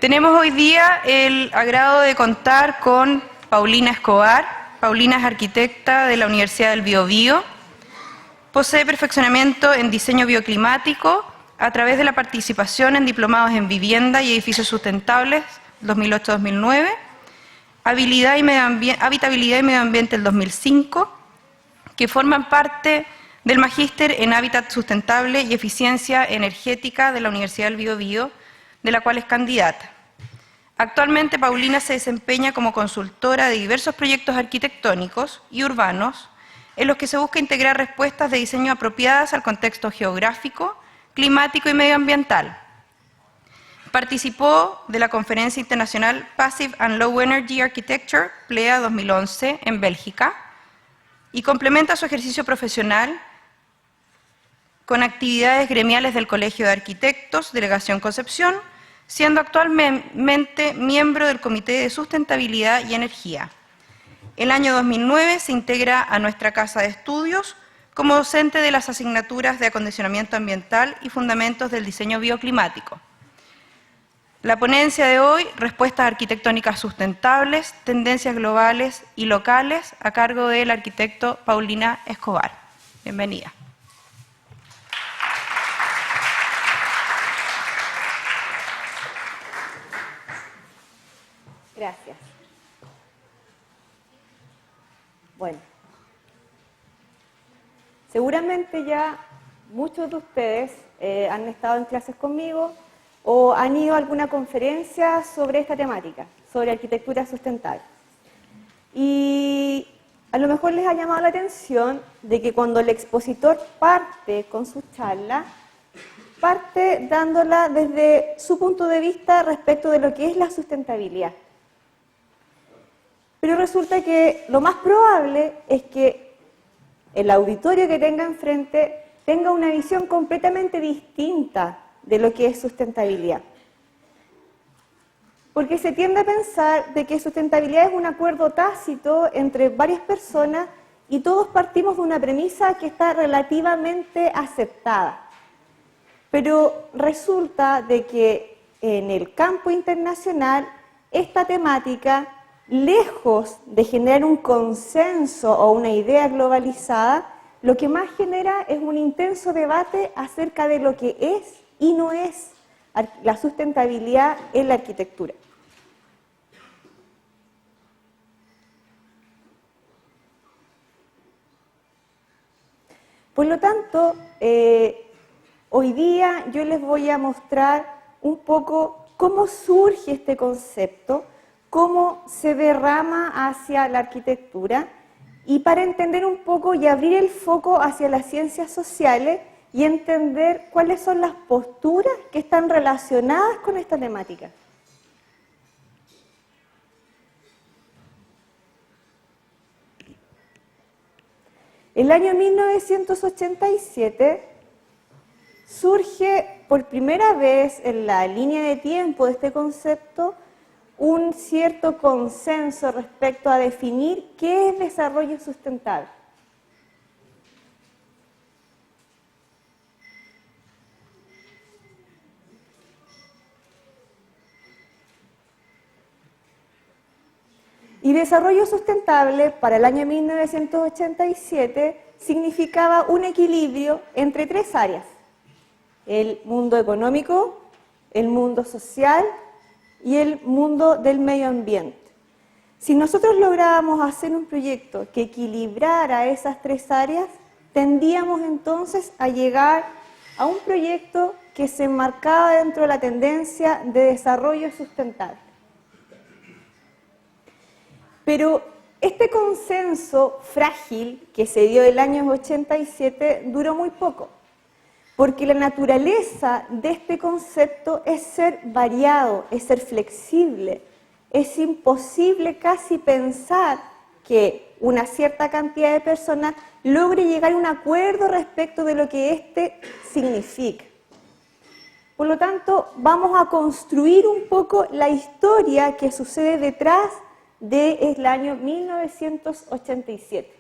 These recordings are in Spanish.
Tenemos hoy día el agrado de contar con Paulina Escobar. Paulina es arquitecta de la Universidad del Biobío. Posee perfeccionamiento en diseño bioclimático a través de la participación en diplomados en vivienda y edificios sustentables 2008-2009, habitabilidad y medio ambiente el 2005, que forman parte del Magíster en Hábitat Sustentable y Eficiencia Energética de la Universidad del Biobío, de la cual es candidata. Actualmente, Paulina se desempeña como consultora de diversos proyectos arquitectónicos y urbanos en los que se busca integrar respuestas de diseño apropiadas al contexto geográfico, climático y medioambiental. Participó de la Conferencia Internacional Passive and Low Energy Architecture, PLEA 2011, en Bélgica, y complementa su ejercicio profesional con actividades gremiales del Colegio de Arquitectos, Delegación Concepción, siendo actualmente miembro del Comité de Sustentabilidad y Energía. El año 2009 se integra a nuestra Casa de Estudios como docente de las asignaturas de Acondicionamiento Ambiental y Fundamentos del Diseño Bioclimático. La ponencia de hoy, Respuestas Arquitectónicas Sustentables, Tendencias Globales y Locales, a cargo del arquitecto Paulina Escobar. Bienvenida. Gracias. Bueno, seguramente ya muchos de ustedes han estado en clases conmigo o han ido a alguna conferencia sobre esta temática, sobre arquitectura sustentable. Y a lo mejor les ha llamado la atención de que cuando el expositor parte con su charla, parte dándola desde su punto de vista respecto de lo que es la sustentabilidad. Pero resulta que lo más probable es que el auditorio que tenga enfrente tenga una visión completamente distinta de lo que es sustentabilidad. Porque se tiende a pensar de que sustentabilidad es un acuerdo tácito entre varias personas y todos partimos de una premisa que está relativamente aceptada. Pero resulta de que en el campo internacional esta temática, lejos de generar un consenso o una idea globalizada, lo que más genera es un intenso debate acerca de lo que es y no es la sustentabilidad en la arquitectura. Por lo tanto, hoy día yo les voy a mostrar un poco cómo surge este concepto, cómo se derrama hacia la arquitectura y para entender un poco y abrir el foco hacia las ciencias sociales y entender cuáles son las posturas que están relacionadas con esta temática. El año 1987 surge por primera vez en la línea de tiempo de este concepto un cierto consenso respecto a definir qué es desarrollo sustentable. Y desarrollo sustentable para el año 1987 significaba un equilibrio entre tres áreas: el mundo económico, el mundo social y el mundo del medio ambiente. Si nosotros lográbamos hacer un proyecto que equilibrara esas tres áreas, tendíamos entonces a llegar a un proyecto que se enmarcaba dentro de la tendencia de desarrollo sustentable. Pero este consenso frágil que se dio el año 87 duró muy poco, porque la naturaleza de este concepto es ser variado, es ser flexible. Es imposible casi pensar que una cierta cantidad de personas logre llegar a un acuerdo respecto de lo que éste significa. Por lo tanto, vamos a construir un poco la historia que sucede detrás del año 1987.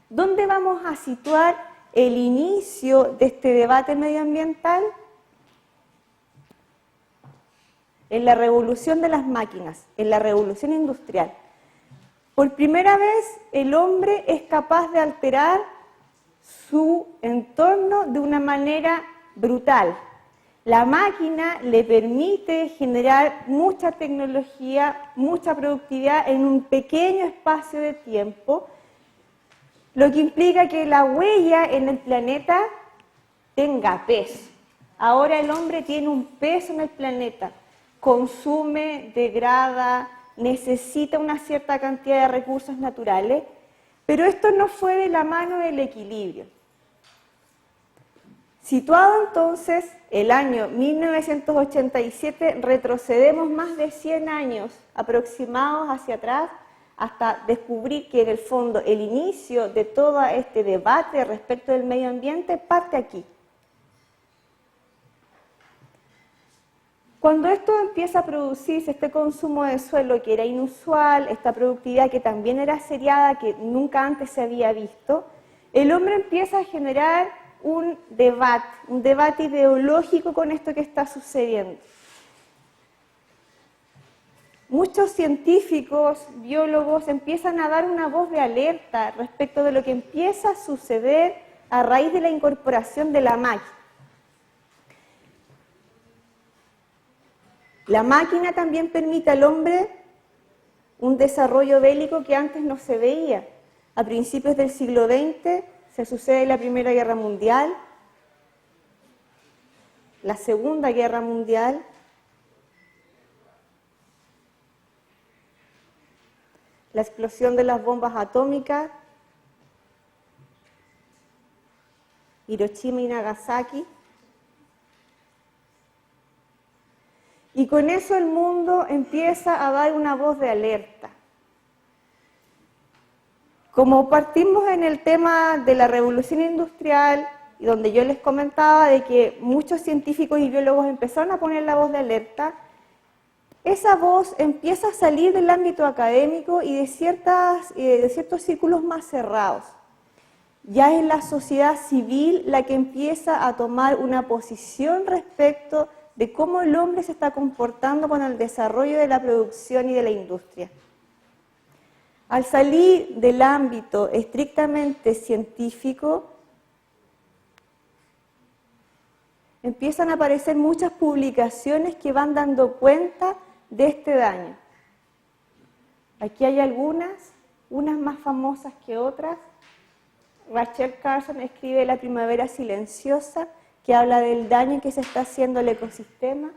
¿Dónde vamos a situar el inicio de este debate medioambiental? en la revolución de las máquinas, en la revolución industrial. Por primera vez el hombre es capaz de alterar su entorno de una manera brutal. La máquina le permite generar mucha tecnología, mucha productividad en un pequeño espacio de tiempo, lo que implica que la huella en el planeta tenga peso. Ahora el hombre tiene un peso en el planeta, consume, degrada, necesita una cierta cantidad de recursos naturales, pero esto no fue de la mano del equilibrio. Situado entonces el año 1987, retrocedemos más de 100 años aproximados hacia atrás hasta descubrir que en el fondo el inicio de todo este debate respecto del medio ambiente parte aquí. Cuando esto empieza a producirse, este consumo de suelo que era inusual, esta productividad que también era seriada, que nunca antes se había visto, el hombre empieza a generar un debate ideológico con esto que está sucediendo. Muchos científicos, biólogos empiezan a dar una voz de alerta respecto de lo que empieza a suceder a raíz de la incorporación de la máquina. La máquina también permite al hombre un desarrollo bélico que antes no se veía. A principios del siglo XX se sucede la Primera Guerra Mundial, la Segunda Guerra Mundial, la explosión de las bombas atómicas, Hiroshima y Nagasaki. Y con eso el mundo empieza a dar una voz de alerta. Como partimos en el tema de la revolución industrial, y donde yo les comentaba de que muchos científicos y biólogos empezaron a poner la voz de alerta, esa voz empieza a salir del ámbito académico y de ciertos círculos más cerrados. Ya es la sociedad civil la que empieza a tomar una posición respecto de cómo el hombre se está comportando con el desarrollo de la producción y de la industria. Al salir del ámbito estrictamente científico, empiezan a aparecer muchas publicaciones que van dando cuenta de este daño. Aquí hay algunas, unas más famosas que otras. Rachel Carson escribe La primavera silenciosa, que habla del daño que se está haciendo al ecosistema.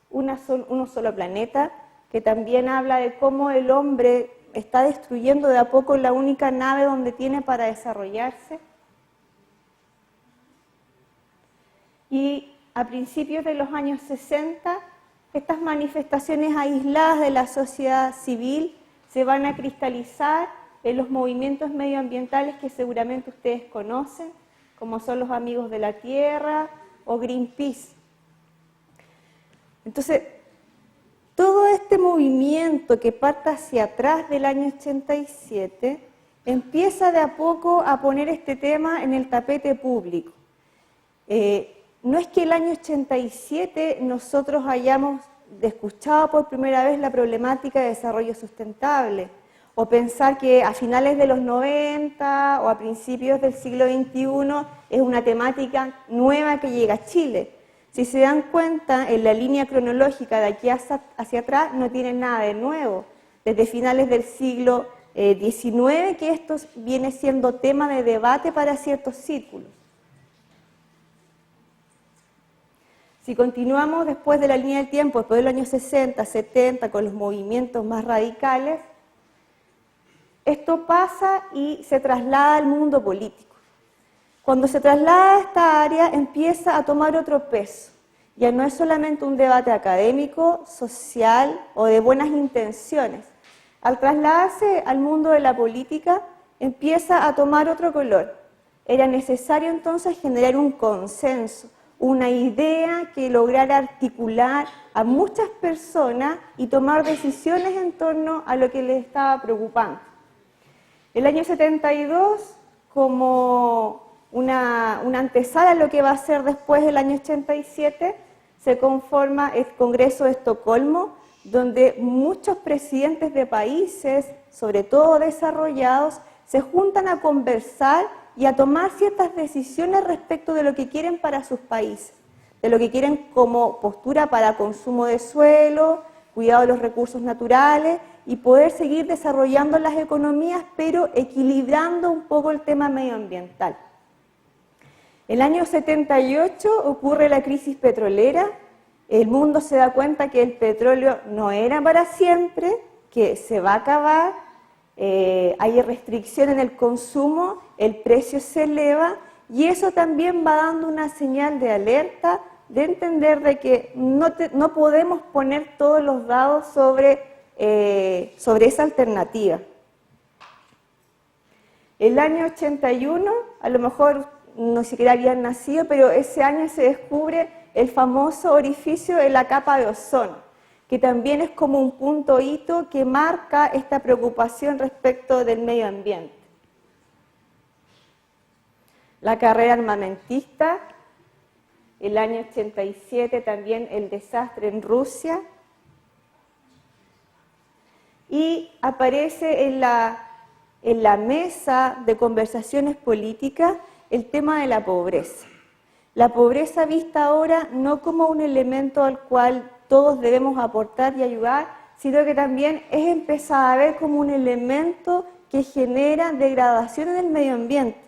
Uno solo planeta, que también habla de cómo el hombre está destruyendo de a poco la única nave donde tiene para desarrollarse. Y a principios de los años 60, estas manifestaciones aisladas de la sociedad civil se van a cristalizar en los movimientos medioambientales que seguramente ustedes conocen, como son los Amigos de la Tierra o Greenpeace. Entonces, todo este movimiento que parte hacia atrás del año 87 empieza de a poco a poner este tema en el tapete público. No es que el año 87 nosotros hayamos escuchado por primera vez la problemática de desarrollo sustentable, o pensar que a finales de los 90 o a principios del siglo XXI es una temática nueva que llega a Chile. Si se dan cuenta, en la línea cronológica de aquí hacia atrás no tiene nada de nuevo. Desde finales del siglo XIX que esto viene siendo tema de debate para ciertos círculos. Si continuamos después de la línea del tiempo, después de los años 60, 70, con los movimientos más radicales, esto pasa y se traslada al mundo político. Cuando se traslada a esta área empieza a tomar otro peso. Ya no es solamente un debate académico, social o de buenas intenciones. Al trasladarse al mundo de la política empieza a tomar otro color. Era necesario entonces generar un consenso, una idea que lograra articular a muchas personas y tomar decisiones en torno a lo que les estaba preocupando. El año 72, como una antesala a lo que va a ser después del año 87, se conforma el Congreso de Estocolmo, donde muchos presidentes de países, sobre todo desarrollados, se juntan a conversar y a tomar ciertas decisiones respecto de lo que quieren para sus países, de lo que quieren como postura para consumo de suelo, cuidado de los recursos naturales y poder seguir desarrollando las economías, pero equilibrando un poco el tema medioambiental. El año 78 ocurre la crisis petrolera, el mundo se da cuenta que el petróleo no era para siempre, que se va a acabar, hay restricción en el consumo, el precio se eleva y eso también va dando una señal de alerta, de entender de que no podemos poner todos los dados sobre esa alternativa. El año 81, a lo mejor no siquiera habían nacido, pero ese año se descubre el famoso orificio de la capa de ozono, que también es como un punto hito que marca esta preocupación respecto del medio ambiente. La carrera armamentista, el año 87 también el desastre en Rusia, y aparece en la mesa de conversaciones políticas el tema de la pobreza. La pobreza vista ahora no como un elemento al cual todos debemos aportar y ayudar, sino que también es empezar a ver como un elemento que genera degradación en el medio ambiente.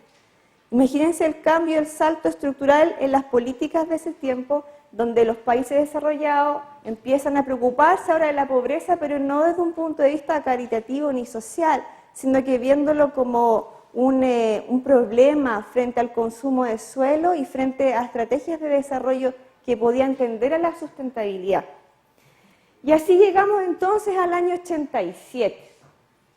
Imagínense el cambio, el salto estructural en las políticas de ese tiempo, donde los países desarrollados empiezan a preocuparse ahora de la pobreza, pero no desde un punto de vista caritativo ni social, sino que viéndolo como un problema frente al consumo de suelo y frente a estrategias de desarrollo que podían tender a la sustentabilidad. Y así llegamos entonces al año 87,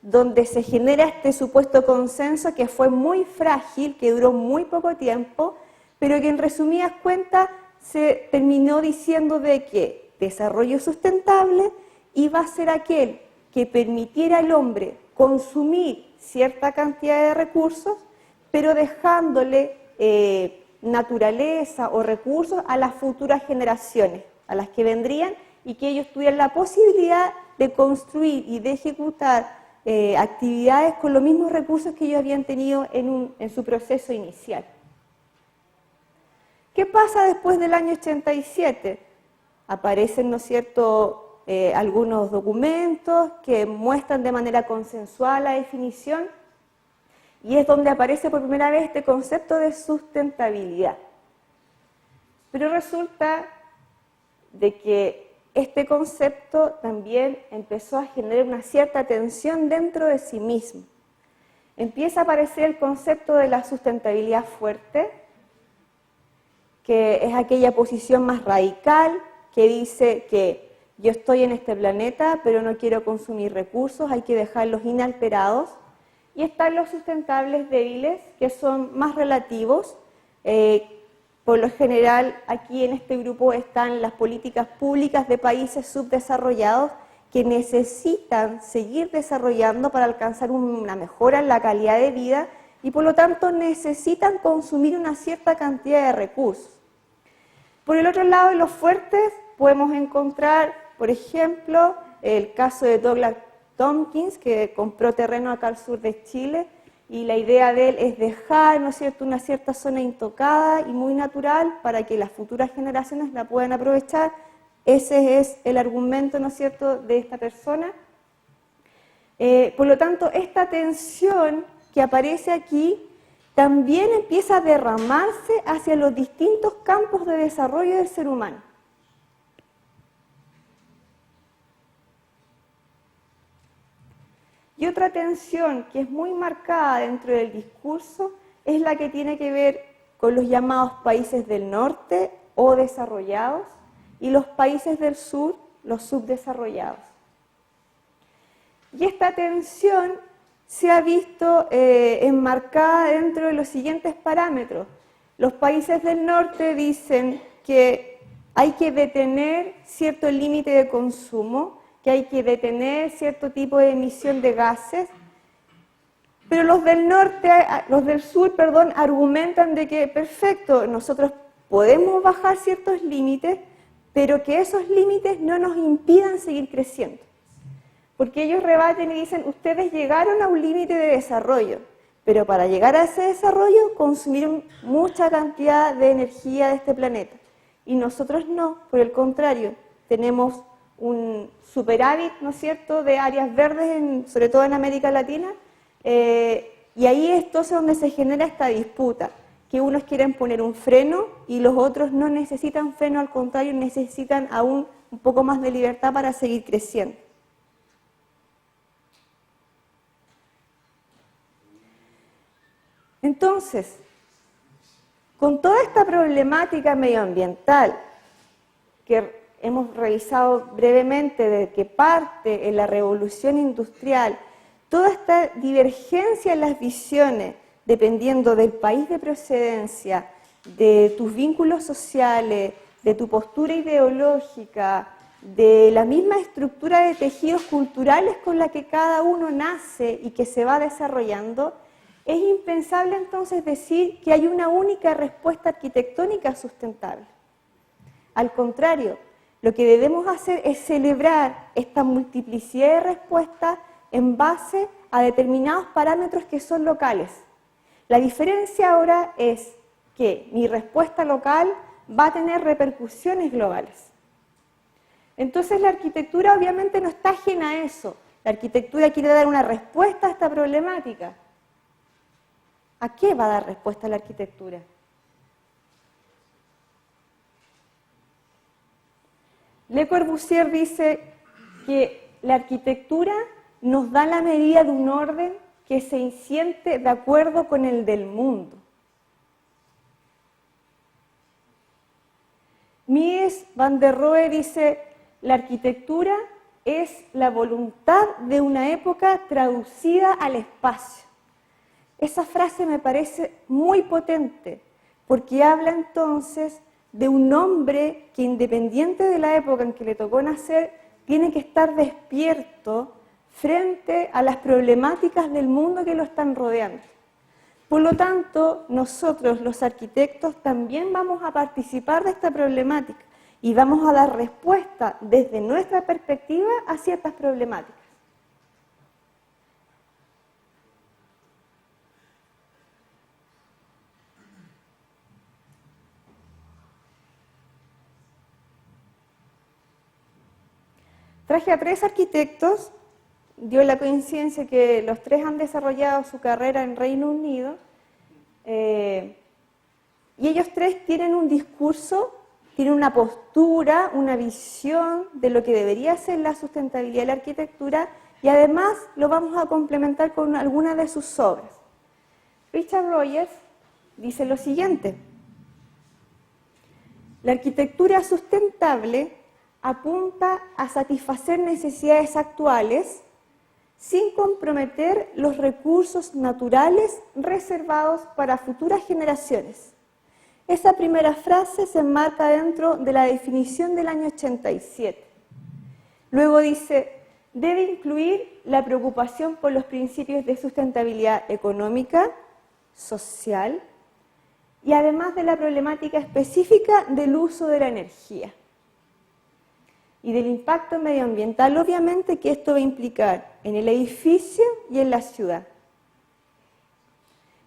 donde se genera este supuesto consenso que fue muy frágil, que duró muy poco tiempo, pero que en resumidas cuentas se terminó diciendo de que desarrollo sustentable iba a ser aquel que permitiera al hombre consumir cierta cantidad de recursos, pero dejándole naturaleza o recursos a las futuras generaciones, a las que vendrían, y que ellos tuvieran la posibilidad de construir y de ejecutar actividades con los mismos recursos que ellos habían tenido en su proceso inicial. ¿Qué pasa después del año 87? Aparecen, ¿no es cierto?, algunos documentos que muestran de manera consensual la definición y es donde aparece por primera vez este concepto de sustentabilidad. Pero resulta de que este concepto también empezó a generar una cierta tensión dentro de sí mismo. Empieza a aparecer el concepto de la sustentabilidad fuerte, que es aquella posición más radical que dice que yo estoy en este planeta, pero no quiero consumir recursos, hay que dejarlos inalterados. Y están los sustentables débiles, que son más relativos. Por lo general, aquí en este grupo están las políticas públicas de países subdesarrollados que necesitan seguir desarrollando para alcanzar una mejora en la calidad de vida y por lo tanto necesitan consumir una cierta cantidad de recursos. Por el otro lado, en los fuertes podemos encontrar, por ejemplo, el caso de Douglas Tompkins, que compró terreno acá al sur de Chile, y la idea de él es dejar, ¿no es cierto?, una cierta zona intocada y muy natural para que las futuras generaciones la puedan aprovechar. Ese es el argumento, ¿no es cierto?, de esta persona. Por lo tanto, esta tensión que aparece aquí también empieza a derramarse hacia los distintos campos de desarrollo del ser humano. Y otra tensión que es muy marcada dentro del discurso es la que tiene que ver con los llamados países del norte o desarrollados y los países del sur, los subdesarrollados. Y esta tensión se ha visto enmarcada dentro de los siguientes parámetros. Los países del norte dicen que hay que detener cierto límite de consumo, que hay que detener cierto tipo de emisión de gases Pero los del norte, los del sur, perdón, argumentan de que, perfecto, nosotros podemos bajar ciertos límites, pero que esos límites no nos impidan seguir creciendo. Porque ellos rebaten y dicen, ustedes llegaron a un límite de desarrollo, pero para llegar a ese desarrollo consumieron mucha cantidad de energía de este planeta. Y nosotros no, por el contrario, tenemos un superávit, ¿no es cierto?, de áreas verdes, sobre todo en América Latina, y ahí es entonces donde se genera esta disputa, que unos quieren poner un freno y los otros no necesitan freno, al contrario, necesitan aún un poco más de libertad para seguir creciendo. Entonces, con toda esta problemática medioambiental que hemos revisado brevemente desde que parte en la revolución industrial, toda esta divergencia en las visiones, dependiendo del país de procedencia, de tus vínculos sociales, de tu postura ideológica, de la misma estructura de tejidos culturales con la que cada uno nace y que se va desarrollando, es impensable entonces decir que hay una única respuesta arquitectónica sustentable. Al contrario, lo que debemos hacer es celebrar esta multiplicidad de respuestas en base a determinados parámetros que son locales. La diferencia ahora es que mi respuesta local va a tener repercusiones globales. Entonces la arquitectura obviamente no está ajena a eso. La arquitectura quiere dar una respuesta a esta problemática. ¿A qué va a dar respuesta la arquitectura? Le Corbusier dice que la arquitectura nos da la medida de un orden que se siente de acuerdo con el del mundo. Mies van der Rohe dice, la arquitectura es la voluntad de una época traducida al espacio. Esa frase me parece muy potente, porque habla entonces de un hombre que, independiente de la época en que le tocó nacer, tiene que estar despierto frente a las problemáticas del mundo que lo están rodeando. Por lo tanto, nosotros, los arquitectos, también vamos a participar de esta problemática y vamos a dar respuesta desde nuestra perspectiva a ciertas problemáticas. Traje a 3 arquitectos, dio la coincidencia que los 3 han desarrollado su carrera en Reino Unido, y ellos 3 tienen un discurso, tienen una postura, una visión de lo que debería ser la sustentabilidad de la arquitectura, y además lo vamos a complementar con algunas de sus obras. Richard Rogers dice lo siguiente: la arquitectura sustentable apunta a satisfacer necesidades actuales sin comprometer los recursos naturales reservados para futuras generaciones. Esa primera frase se enmarca dentro de la definición del año 87. Luego dice, debe incluir la preocupación por los principios de sustentabilidad económica, social y además de la problemática específica del uso de la energía y del impacto medioambiental, obviamente, que esto va a implicar en el edificio y en la ciudad.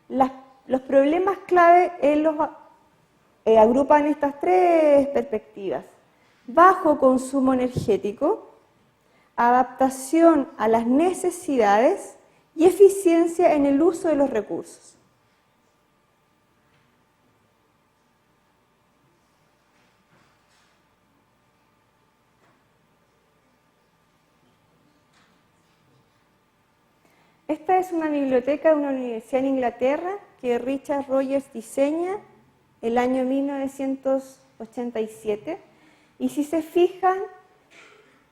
Los problemas clave él los agrupa en estas 3 perspectivas: bajo consumo energético, adaptación a las necesidades y eficiencia en el uso de los recursos. Esta es una biblioteca de una universidad en Inglaterra que Richard Rogers diseña el año 1987. Y si se fijan,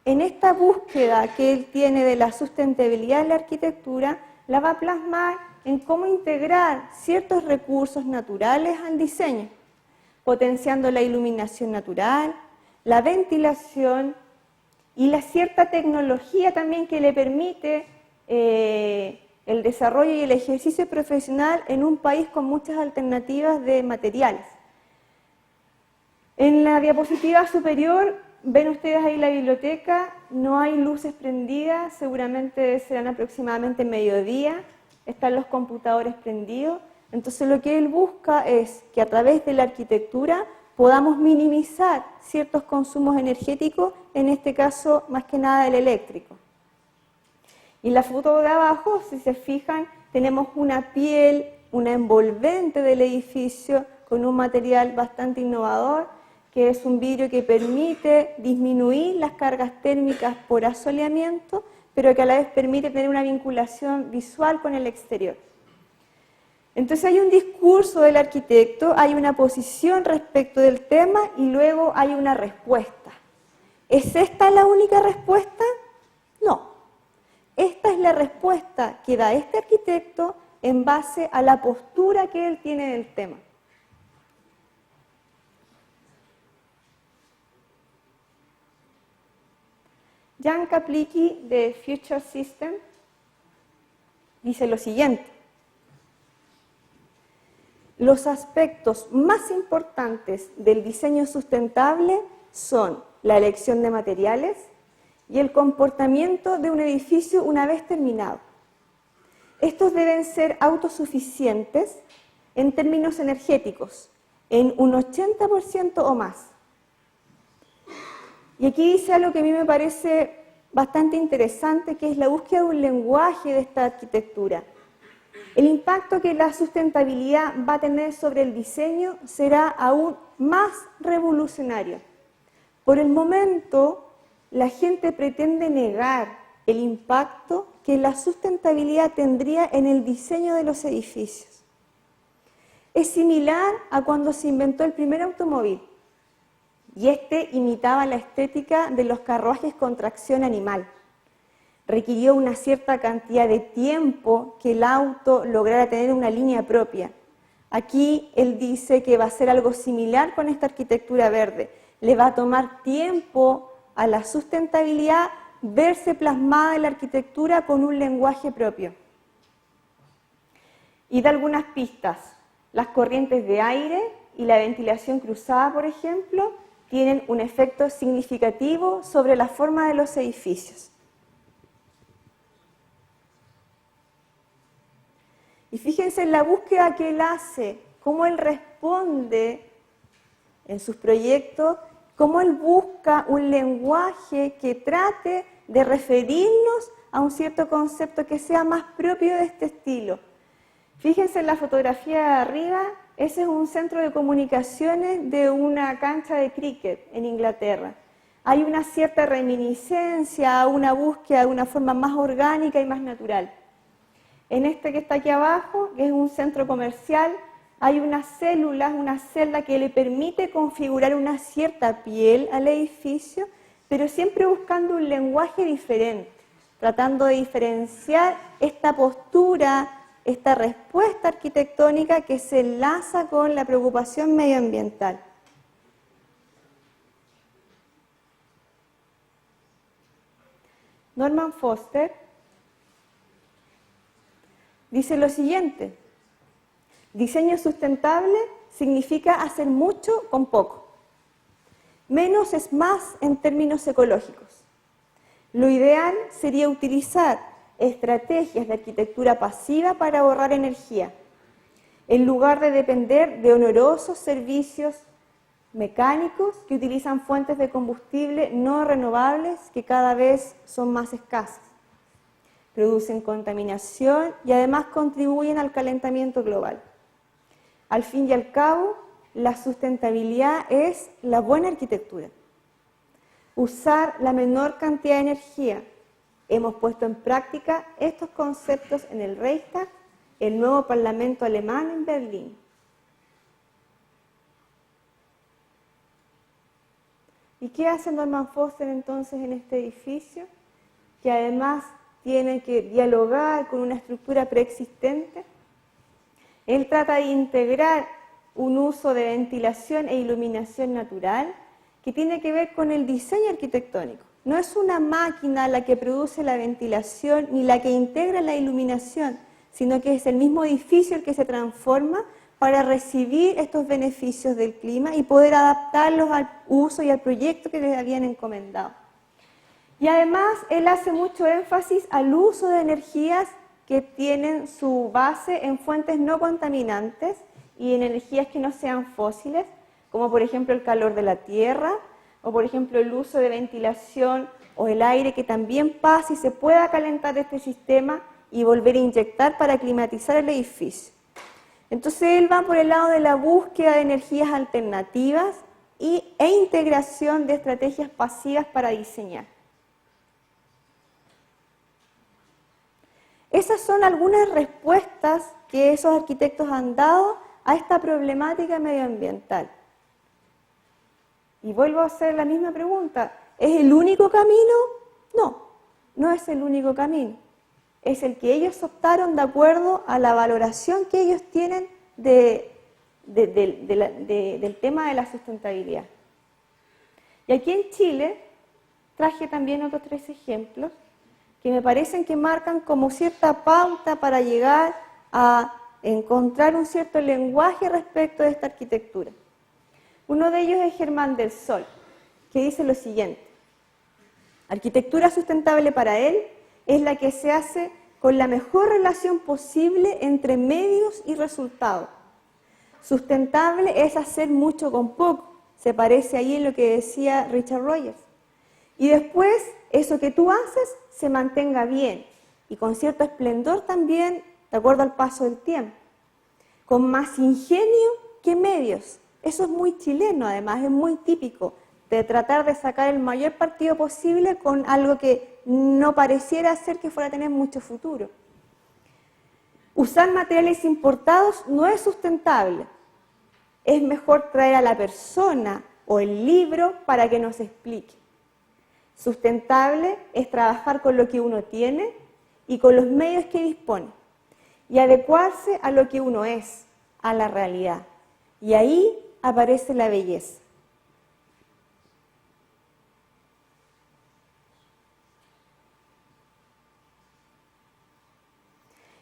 en esta búsqueda que él tiene de la sustentabilidad de la arquitectura, la va a plasmar en cómo integrar ciertos recursos naturales al diseño, potenciando la iluminación natural, la ventilación y la cierta tecnología también que le permite el desarrollo y el ejercicio profesional en un país con muchas alternativas de materiales. En la diapositiva superior ven ustedes ahí la biblioteca, no hay luces prendidas, seguramente serán aproximadamente mediodía, están los computadores prendidos. Entonces lo que él busca es que a través de la arquitectura podamos minimizar ciertos consumos energéticos, en este caso más que nada el eléctrico. Y en la foto de abajo, si se fijan, tenemos una piel, una envolvente del edificio con un material bastante innovador, que es un vidrio que permite disminuir las cargas térmicas por asoleamiento, pero que a la vez permite tener una vinculación visual con el exterior. Entonces hay un discurso del arquitecto, hay una posición respecto del tema y luego hay una respuesta. ¿Es esta la única respuesta? No. Esta es la respuesta que da este arquitecto en base a la postura que él tiene del tema. Jan Kaplicki de Future System dice lo siguiente: los aspectos más importantes del diseño sustentable son la elección de materiales y el comportamiento de un edificio una vez terminado. Estos deben ser autosuficientes en términos energéticos, en un 80% o más. Y aquí dice algo que a mí me parece bastante interesante, que es la búsqueda de un lenguaje de esta arquitectura. El impacto que la sustentabilidad va a tener sobre el diseño será aún más revolucionario. Por el momento, la gente pretende negar el impacto que la sustentabilidad tendría en el diseño de los edificios. Es similar a cuando se inventó el primer automóvil, y este imitaba la estética de los carruajes con tracción animal. Requirió una cierta cantidad de tiempo que el auto lograra tener una línea propia. Aquí él dice que va a ser algo similar con esta arquitectura verde. Le va a tomar tiempo a la sustentabilidad verse plasmada en la arquitectura con un lenguaje propio. Y da algunas pistas. Las corrientes de aire y la ventilación cruzada, por ejemplo, tienen un efecto significativo sobre la forma de los edificios. Y fíjense en la búsqueda que él hace, cómo él responde en sus proyectos, cómo él busca un lenguaje que trate de referirnos a un cierto concepto que sea más propio de este estilo. Fíjense en la fotografía de arriba, ese es un centro de comunicaciones de una cancha de cricket en Inglaterra. Hay una cierta reminiscencia, una búsqueda de una forma más orgánica y más natural. En este que está aquí abajo, que es un centro comercial, hay unas células, una celda que le permite configurar una cierta piel al edificio, pero siempre buscando un lenguaje diferente, tratando de diferenciar esta postura, esta respuesta arquitectónica que se enlaza con la preocupación medioambiental. Norman Foster dice lo siguiente: diseño sustentable significa hacer mucho con poco. Menos es más en términos ecológicos. Lo ideal sería utilizar estrategias de arquitectura pasiva para ahorrar energía, en lugar de depender de onerosos servicios mecánicos que utilizan fuentes de combustible no renovables que cada vez son más escasas. Producen contaminación y además contribuyen al calentamiento global. Al fin y al cabo, la sustentabilidad es la buena arquitectura. Usar la menor cantidad de energía. Hemos puesto en práctica estos conceptos en el Reichstag, el nuevo Parlamento alemán en Berlín. ¿Y qué hace Norman Foster entonces en este edificio? Que además tiene que dialogar con una estructura preexistente. Él trata de integrar un uso de ventilación e iluminación natural que tiene que ver con el diseño arquitectónico. no es una máquina la que produce la ventilación ni la que integra la iluminación, sino que es el mismo edificio el que se transforma para recibir estos beneficios del clima y poder adaptarlos al uso y al proyecto que les habían encomendado. Y además, él hace mucho énfasis al uso de energías que tienen su base en fuentes no contaminantes y en energías que no sean fósiles, como por ejemplo el calor de la tierra, o por ejemplo el uso de ventilación o el aire que también pasa y se pueda calentar este sistema y volver a inyectar para climatizar el edificio. Entonces él va por el lado de la búsqueda de energías alternativas e integración de estrategias pasivas para diseñar. Esas son algunas respuestas que esos arquitectos han dado a esta problemática medioambiental. Y vuelvo a hacer la misma pregunta, ¿es el único camino? No, no es el único camino. Es el que ellos optaron de acuerdo a la valoración que ellos tienen del tema de la sustentabilidad. Y aquí en Chile traje también otros 3 ejemplos que me parecen que marcan como cierta pauta para llegar a encontrar un cierto lenguaje respecto de esta arquitectura. Uno de ellos es Germán del Sol, que dice lo siguiente: arquitectura sustentable para él es la que se hace con la mejor relación posible entre medios y resultados. Sustentable es hacer mucho con poco, se parece ahí en lo que decía Richard Rogers. Y después, eso que tú haces se mantenga bien y con cierto esplendor también, de acuerdo al paso del tiempo. Con más ingenio que medios. Eso es muy chileno, además, es muy típico, de tratar de sacar el mayor partido posible con algo que no pareciera ser que fuera a tener mucho futuro. Usar materiales importados no es sustentable. Es mejor traer a la persona o el libro para que nos explique. Sustentable es trabajar con lo que uno tiene y con los medios que dispone y adecuarse a lo que uno es, a la realidad. Y ahí aparece la belleza.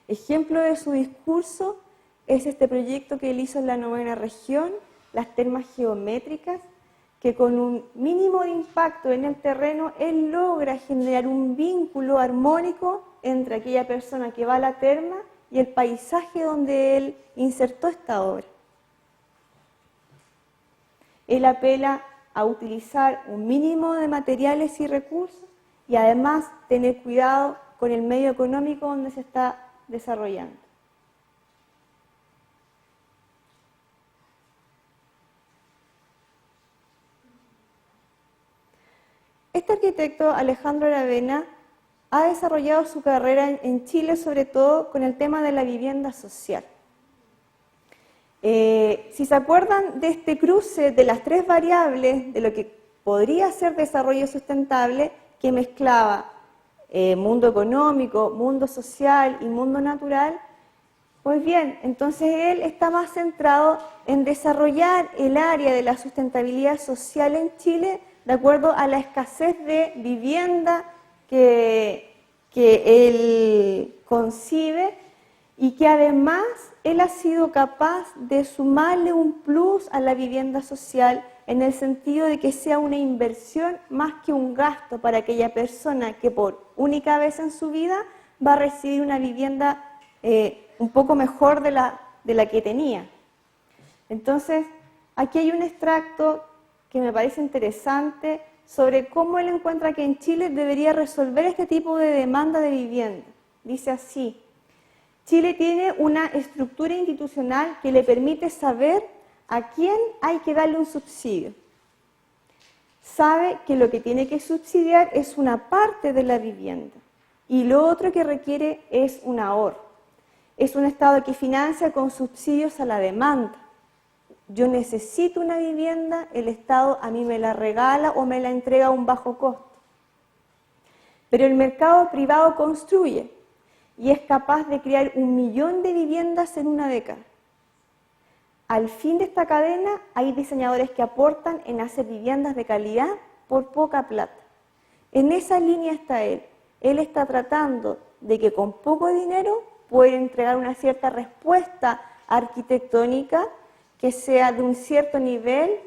Ejemplo de su discurso es este proyecto que él hizo en la 9ª región, las termas geométricas, que con un mínimo de impacto en el terreno, él logra generar un vínculo armónico entre aquella persona que va a la terma y el paisaje donde él insertó esta obra. Él apela a utilizar un mínimo de materiales y recursos y además tener cuidado con el medio económico donde se está desarrollando. Este arquitecto, Alejandro Aravena, ha desarrollado su carrera en Chile sobre todo con el tema de la vivienda social. Si se acuerdan de este cruce de las 3 variables de lo que podría ser desarrollo sustentable, que mezclaba mundo económico, mundo social y mundo natural, pues bien, entonces él está más centrado en desarrollar el área de la sustentabilidad social en Chile de acuerdo a la escasez de vivienda que él concibe y que además él ha sido capaz de sumarle un plus a la vivienda social en el sentido de que sea una inversión más que un gasto para aquella persona que por única vez en su vida va a recibir una vivienda un poco mejor de la que tenía. Entonces, aquí hay un extracto que me parece interesante sobre cómo él encuentra que en Chile debería resolver este tipo de demanda de vivienda. Dice así: Chile tiene una estructura institucional que le permite saber a quién hay que darle un subsidio. Sabe que lo que tiene que subsidiar es una parte de la vivienda y lo otro que requiere es un ahorro. Es un Estado que financia con subsidios a la demanda. Yo necesito una vivienda, el Estado a mí me la regala o me la entrega a un bajo costo. Pero el mercado privado construye y es capaz de crear 1 millón de viviendas en una década. Al fin de esta cadena hay diseñadores que aportan en hacer viviendas de calidad por poca plata. En esa línea está él. Él está tratando de que con poco dinero pueda entregar una cierta respuesta arquitectónica que sea de un cierto nivel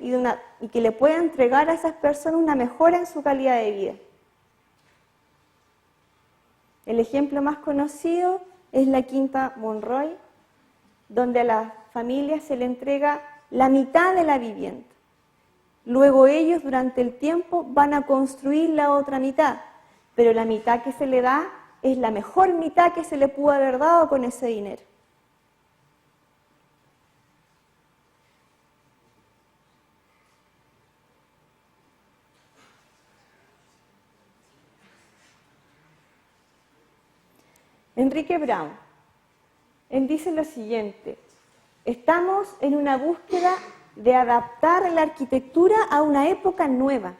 y que le pueda entregar a esas personas una mejora en su calidad de vida. El ejemplo más conocido es la Quinta Monroy, donde a la familia se le entrega la mitad de la vivienda. Luego ellos durante el tiempo van a construir la otra mitad, pero la mitad que se le da es la mejor mitad que se le pudo haber dado con ese dinero. Enrique Brown, él dice lo siguiente: estamos en una búsqueda de adaptar la arquitectura a una época nueva,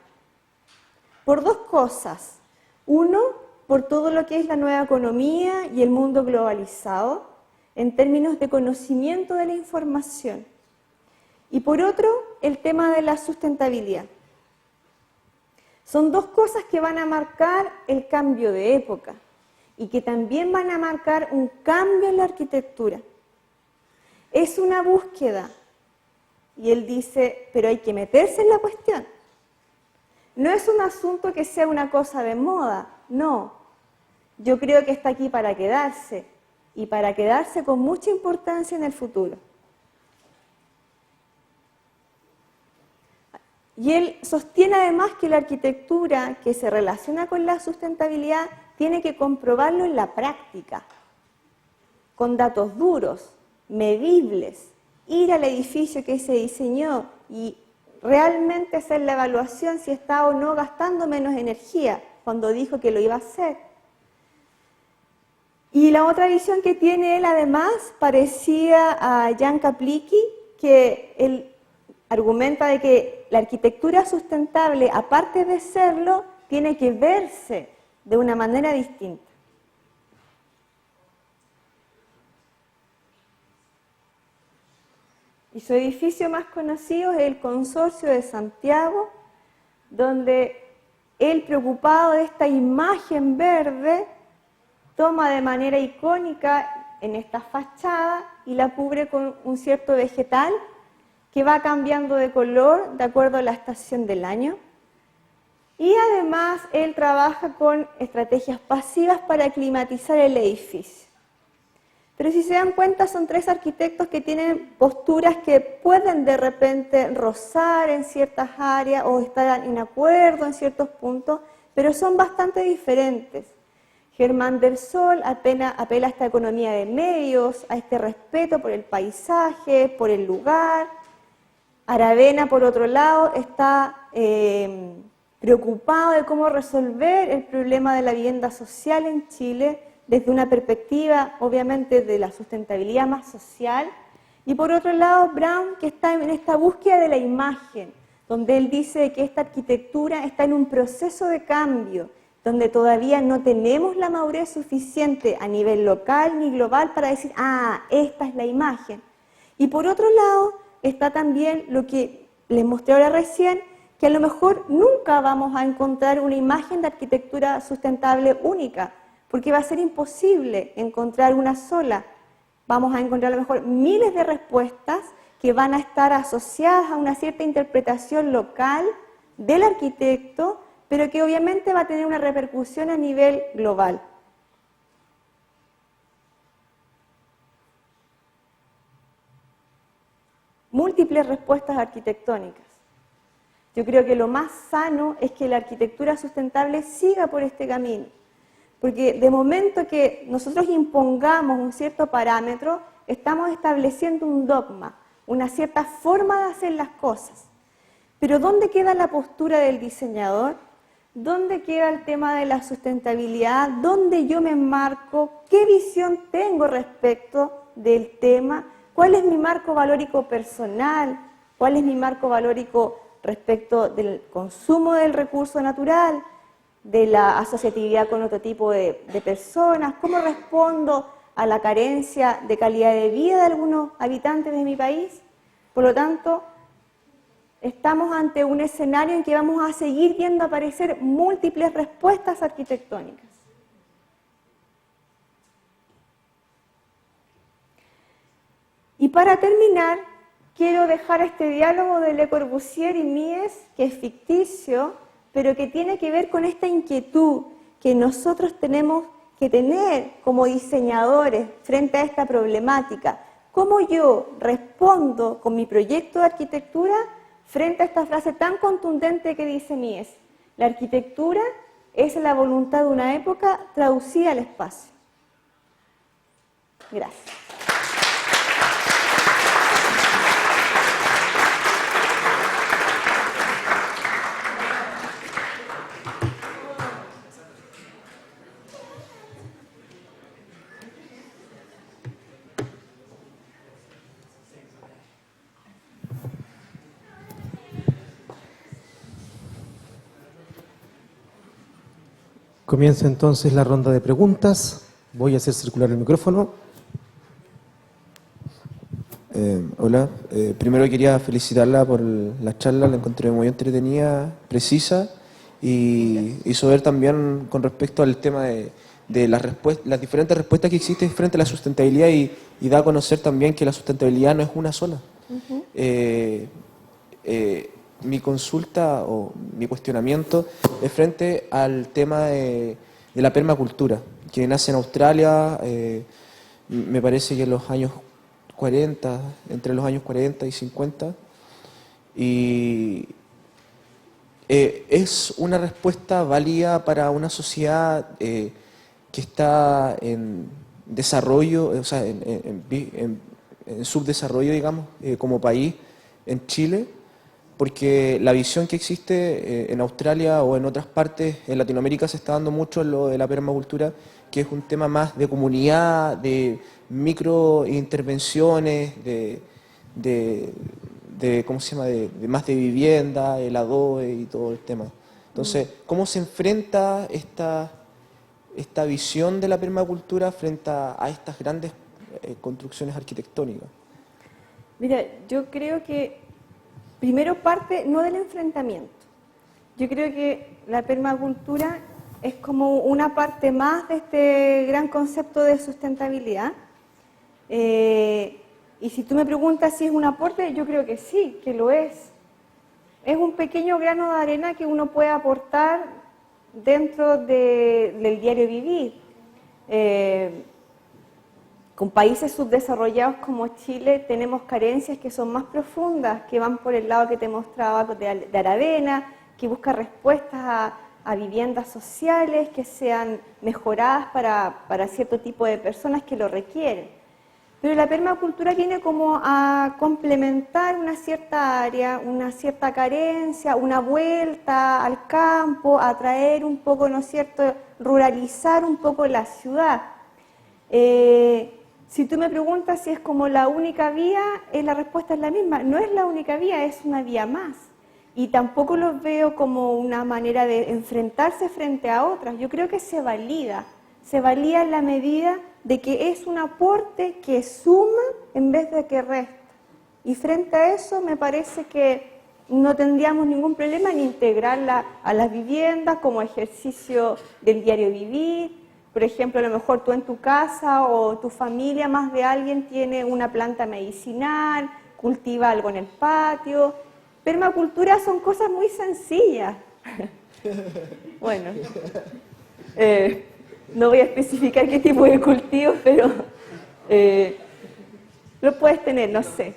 por dos cosas. Uno, por todo lo que es la nueva economía y el mundo globalizado, en términos de conocimiento de la información. Y por otro, el tema de la sustentabilidad. Son dos cosas que van a marcar el cambio de época y que también van a marcar un cambio en la arquitectura. Es una búsqueda, y él dice, pero hay que meterse en la cuestión. No es un asunto que sea una cosa de moda, no. Yo creo que está aquí para quedarse, y para quedarse con mucha importancia en el futuro. Y él sostiene además que la arquitectura que se relaciona con la sustentabilidad tiene que comprobarlo en la práctica, con datos duros, medibles, ir al edificio que se diseñó y realmente hacer la evaluación si está o no gastando menos energía, cuando dijo que lo iba a hacer. Y la otra visión que tiene él además parecía a Jan Kaplicky, que él argumenta de que la arquitectura sustentable, aparte de serlo, tiene que verse de una manera distinta. Y su edificio más conocido es el Consorcio de Santiago, donde él, preocupado de esta imagen verde, toma de manera icónica en esta fachada y la cubre con un cierto vegetal que va cambiando de color de acuerdo a la estación del año. Y además él trabaja con estrategias pasivas para climatizar el edificio. Pero si se dan cuenta, son tres arquitectos que tienen posturas que pueden de repente rozar en ciertas áreas o estar en acuerdo en ciertos puntos, pero son bastante diferentes. Germán del Sol apela a esta economía de medios, a este respeto por el paisaje, por el lugar. Aravena, por otro lado, está preocupado de cómo resolver el problema de la vivienda social en Chile desde una perspectiva, obviamente, de la sustentabilidad más social. Y por otro lado, Brown, que está en esta búsqueda de la imagen, donde él dice que esta arquitectura está en un proceso de cambio, donde todavía no tenemos la madurez suficiente a nivel local ni global para decir, esta es la imagen. Y por otro lado, está también lo que les mostré ahora recién, que a lo mejor nunca vamos a encontrar una imagen de arquitectura sustentable única, porque va a ser imposible encontrar una sola. Vamos a encontrar a lo mejor miles de respuestas que van a estar asociadas a una cierta interpretación local del arquitecto, pero que obviamente va a tener una repercusión a nivel global. Múltiples respuestas arquitectónicas. Yo creo que lo más sano es que la arquitectura sustentable siga por este camino, porque de momento que nosotros impongamos un cierto parámetro, estamos estableciendo un dogma, una cierta forma de hacer las cosas. Pero ¿dónde queda la postura del diseñador? ¿Dónde queda el tema de la sustentabilidad? ¿Dónde yo me enmarco? ¿Qué visión tengo respecto del tema? ¿Cuál es mi marco valórico personal? ¿Cuál es mi marco valórico respecto del consumo del recurso natural? ¿De la asociatividad con otro tipo de personas? ¿Cómo respondo a la carencia de calidad de vida de algunos habitantes de mi país? Por lo tanto, estamos ante un escenario en que vamos a seguir viendo aparecer múltiples respuestas arquitectónicas. Y para terminar, quiero dejar este diálogo de Le Corbusier y Mies, que es ficticio, pero que tiene que ver con esta inquietud que nosotros tenemos que tener como diseñadores frente a esta problemática. ¿Cómo yo respondo con mi proyecto de arquitectura frente a esta frase tan contundente que dice Mies? La arquitectura es la voluntad de una época traducida al espacio. Gracias. Comienza entonces la ronda de preguntas. Voy a hacer circular el micrófono. Hola, primero quería felicitarla por la charla, la encontré muy entretenida, precisa y ver también con respecto al tema de las diferentes respuestas que existen frente a la sustentabilidad y da a conocer también que la sustentabilidad no es una sola. Mi consulta o mi cuestionamiento es frente al tema de la permacultura, que nace en Australia, me parece que en los años 40, entre los años 40 y 50, y es una respuesta válida para una sociedad que está en desarrollo, o sea, en subdesarrollo, digamos, como país en Chile, porque la visión que existe en Australia o en otras partes en Latinoamérica se está dando mucho en lo de la permacultura, que es un tema más de comunidad, de microintervenciones, ¿cómo se llama?, de más de vivienda, el adobe y todo el tema. Entonces, ¿cómo se enfrenta esta visión de la permacultura frente a estas grandes construcciones arquitectónicas? Mira, yo creo que primero parte no del enfrentamiento. Yo creo que la permacultura es como una parte más de este gran concepto de sustentabilidad. Y si tú me preguntas si es un aporte, yo creo que sí, que lo es. Es un pequeño grano de arena que uno puede aportar dentro del diario vivir. Con países subdesarrollados como Chile tenemos carencias que son más profundas, que van por el lado que te mostraba de Aravena, que busca respuestas a viviendas sociales que sean mejoradas para cierto tipo de personas que lo requieren. Pero la permacultura viene como a complementar una cierta área, una cierta carencia, una vuelta al campo, a traer un poco, ¿no es cierto?, ruralizar un poco la ciudad. Si tú me preguntas si es como la única vía, la respuesta es la misma. No es la única vía, es una vía más. Y tampoco los veo como una manera de enfrentarse frente a otras. Yo creo que se valida en la medida de que es un aporte que suma en vez de que resta. Y frente a eso me parece que no tendríamos ningún problema en integrarla a las viviendas como ejercicio del diario vivir. Por ejemplo, a lo mejor tú en tu casa o tu familia, más de alguien tiene una planta medicinal, cultiva algo en el patio. Permacultura son cosas muy sencillas. Bueno, no voy a especificar qué tipo de cultivo, pero lo puedes tener, no sé.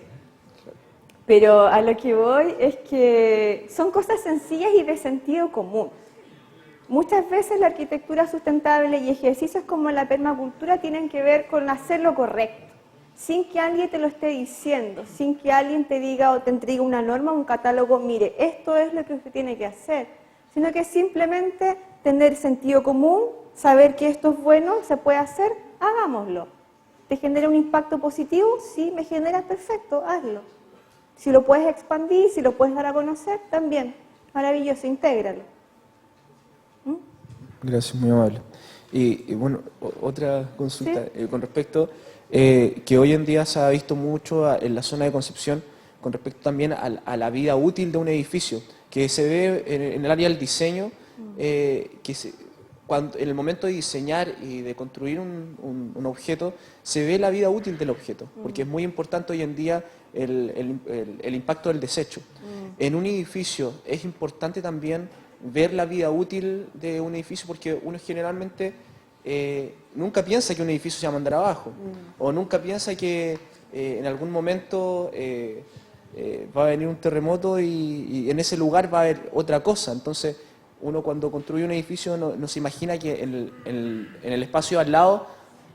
Pero a lo que voy es que son cosas sencillas y de sentido común. Muchas veces la arquitectura sustentable y ejercicios como la permacultura tienen que ver con hacer lo correcto, sin que alguien te lo esté diciendo, sin que alguien te diga o te entregue una norma, un catálogo, mire, esto es lo que usted tiene que hacer, sino que simplemente tener sentido común, saber que esto es bueno, se puede hacer, hagámoslo. ¿Te genera un impacto positivo? Sí, me genera, perfecto, hazlo. Si lo puedes expandir, si lo puedes dar a conocer, también, maravilloso, intégralo. Gracias, muy amable. Y bueno, otra consulta, ¿sí? Con respecto que hoy en día se ha visto mucho en la zona de Concepción con respecto también a la vida útil de un edificio, que se ve en el área del diseño, cuando, en el momento de diseñar y de construir un objeto, se ve la vida útil del objeto, porque es muy importante hoy en día el impacto del desecho. En un edificio es importante también ver la vida útil de un edificio, porque uno generalmente nunca piensa que un edificio se va a mandar abajo, o nunca piensa que en algún momento va a venir un terremoto y en ese lugar va a haber otra cosa. Entonces, uno cuando construye un edificio no se imagina que en el espacio al lado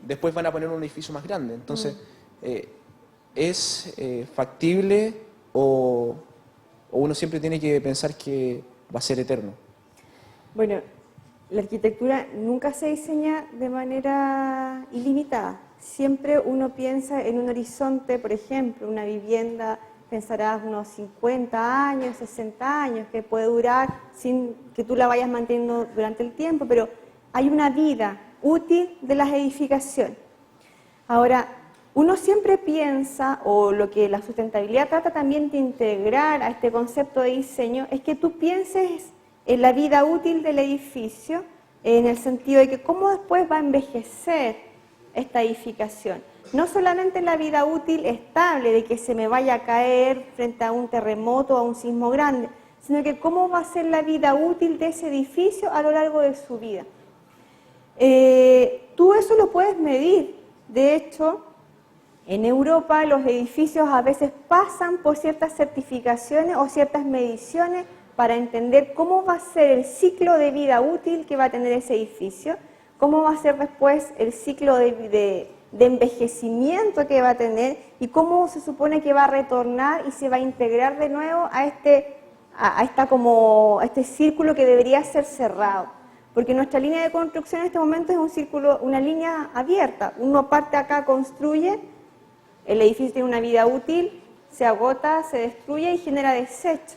después van a poner un edificio más grande. Entonces, ¿es factible o uno siempre tiene que pensar que va a ser eterno? Bueno, la arquitectura nunca se diseña de manera ilimitada. Siempre uno piensa en un horizonte, por ejemplo, una vivienda, pensarás unos 50 años, 60 años, que puede durar sin que tú la vayas manteniendo durante el tiempo, pero hay una vida útil de las edificaciones. Ahora, uno siempre piensa, o lo que la sustentabilidad trata también de integrar a este concepto de diseño, es que tú pienses en la vida útil del edificio, en el sentido de que cómo después va a envejecer esta edificación. No solamente la vida útil estable, de que se me vaya a caer frente a un terremoto o a un sismo grande, sino que cómo va a ser la vida útil de ese edificio a lo largo de su vida. Tú eso lo puedes medir. De hecho, en Europa los edificios a veces pasan por ciertas certificaciones o ciertas mediciones para entender cómo va a ser el ciclo de vida útil que va a tener ese edificio, cómo va a ser después el ciclo de envejecimiento que va a tener y cómo se supone que va a retornar y se va a integrar de nuevo a este círculo que debería ser cerrado. Porque nuestra línea de construcción en este momento es un círculo, una línea abierta. Uno parte acá, construye, el edificio tiene una vida útil, se agota, se destruye y genera desecho.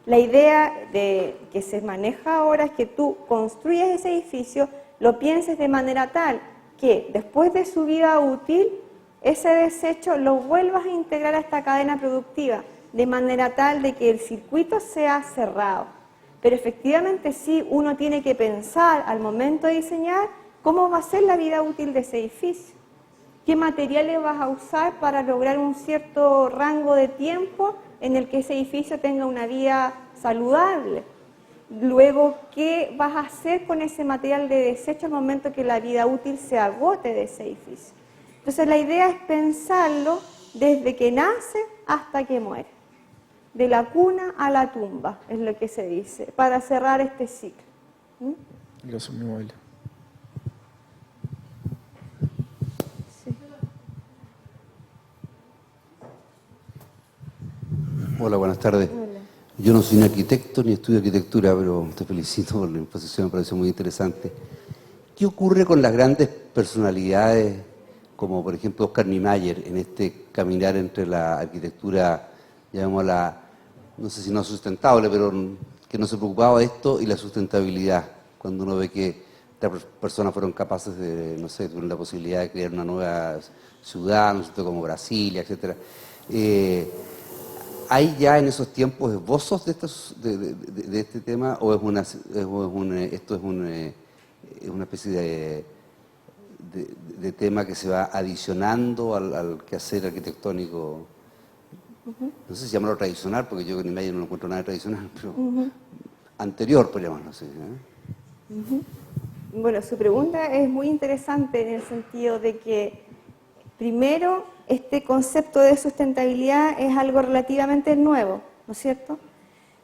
La idea que se maneja ahora es que tú construyes ese edificio, lo pienses de manera tal que después de su vida útil, ese desecho lo vuelvas a integrar a esta cadena productiva, de manera tal de que el circuito sea cerrado. Pero efectivamente sí, uno tiene que pensar al momento de diseñar cómo va a ser la vida útil de ese edificio. ¿Qué materiales vas a usar para lograr un cierto rango de tiempo en el que ese edificio tenga una vida saludable? Luego, ¿qué vas a hacer con ese material de desecho al momento que la vida útil se agote de ese edificio? Entonces, la idea es pensarlo desde que nace hasta que muere. De la cuna a la tumba, es lo que se dice, para cerrar este ciclo. Gracias, mi abuela. Hola, buenas tardes. Hola. Yo no soy un arquitecto ni estudio arquitectura, pero te felicito por la exposición, me pareció muy interesante. ¿Qué ocurre con las grandes personalidades, como por ejemplo Oscar Niemeyer, en este caminar entre la arquitectura, llamémosla, no sé si no sustentable, pero que no se preocupaba de esto, y la sustentabilidad, cuando uno ve que estas personas fueron capaces de, no sé, tuvieron la posibilidad de crear una nueva ciudad, ¿no es cierto?, como Brasilia, etcétera. ¿Hay ya en esos tiempos esbozos de este tema o esto es una especie de tema que se va adicionando al quehacer arquitectónico? No sé si llamarlo tradicional, porque yo en Niemeyer no lo encuentro nada tradicional, pero anterior, por llamarlo así. Bueno, su pregunta es muy interesante en el sentido de que, primero, este concepto de sustentabilidad es algo relativamente nuevo, ¿no es cierto?